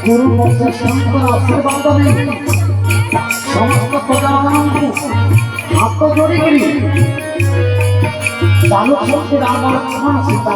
गुरु शंकर आशीर्वाद समस्त प्रजामान हाथ जोड़ी चालू शक्ति राम लक्ष्मण सीता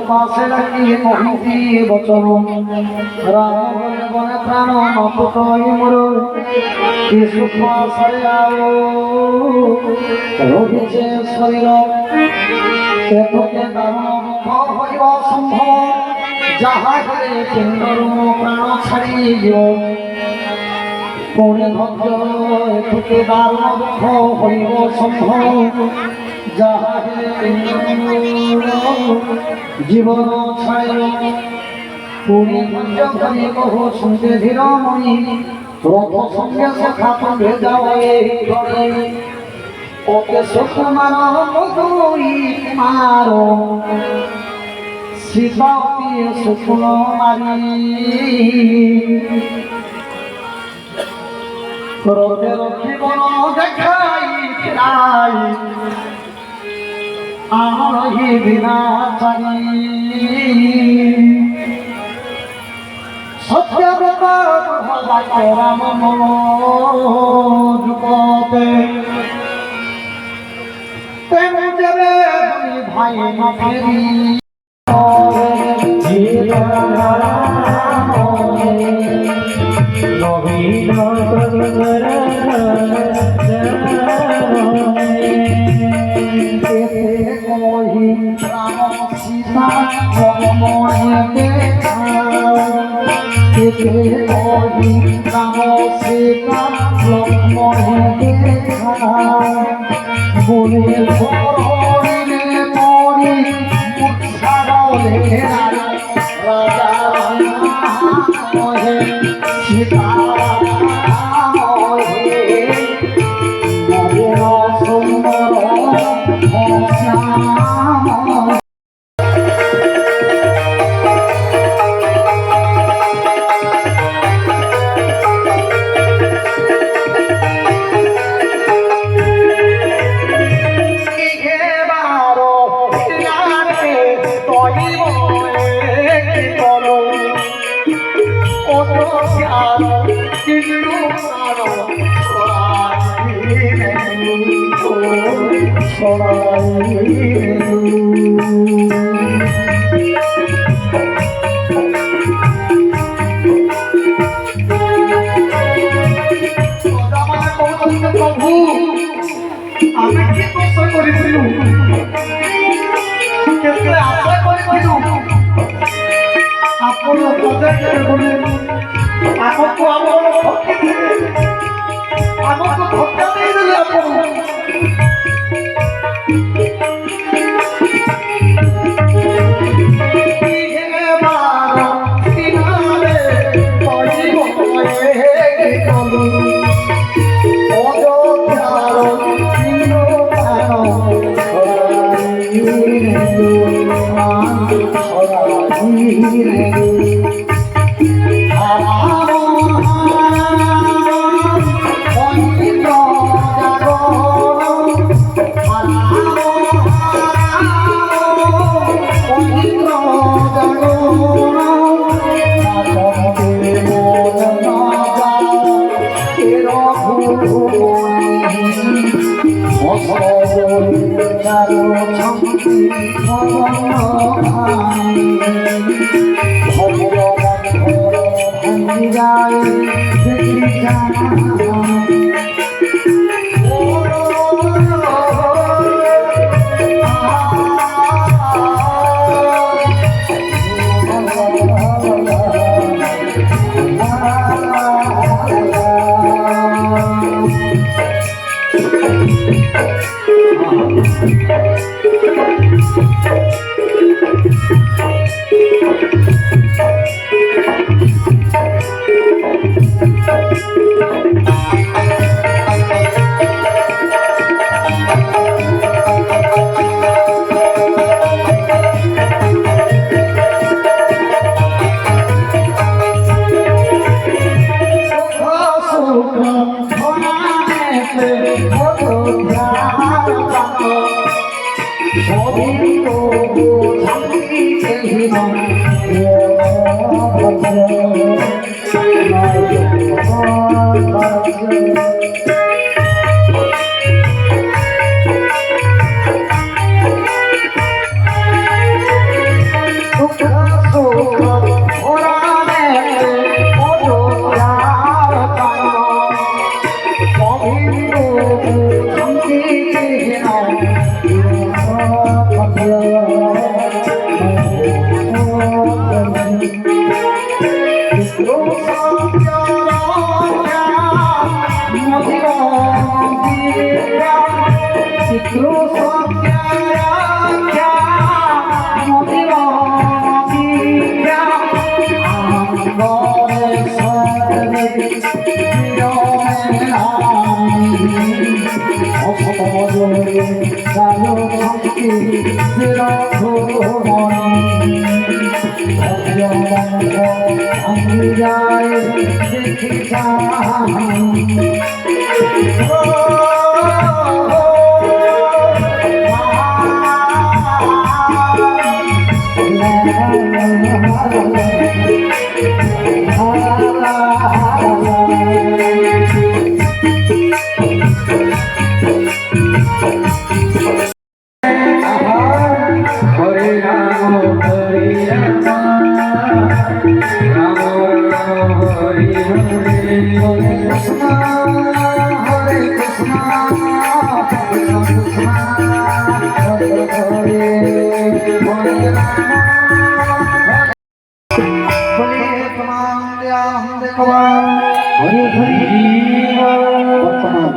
पासे लगी कहती बचन राम बने प्राण नपुत मोर कि सुख सरे रही शरीर संभव जहाँ पिंडरू प्राण छाड़ी पुणे भद्र दारुण दुख हो संभव जहाँ जीवन छाड़ी पुणे भद्र भरी कहो सुनते धीरमणि रथ संगे सखा तुम्हें जाओ ओके सुख मारो मारो सीतापी सुख मारी रोते रोते बनो देखाई फिराई आही बिना चाही सत्य भगवान राम जुगते तेम जबे भाई न फेरी सीता মনে দেখা কেটে ওই রাম সীতা লক্ষ্মণে দেখা মনে ধরে পরি সাগরে রাজা মহে সীতা মহে নবীন সুন্দর শ্যাম আমি কি কষ্ট করেছিল কেতে আশা করেছিল আপন প্রজেক্ট বলে আমাকে আমার ভক্তি আমাকে ধোকা দিয়ে দিলে আপন হরি হরি বর্তমান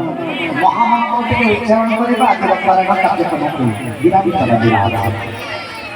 মহামন্ত্র থেকে উচ্চারণ করে বা আজীবন কার্যক্রমকে বিরাম করা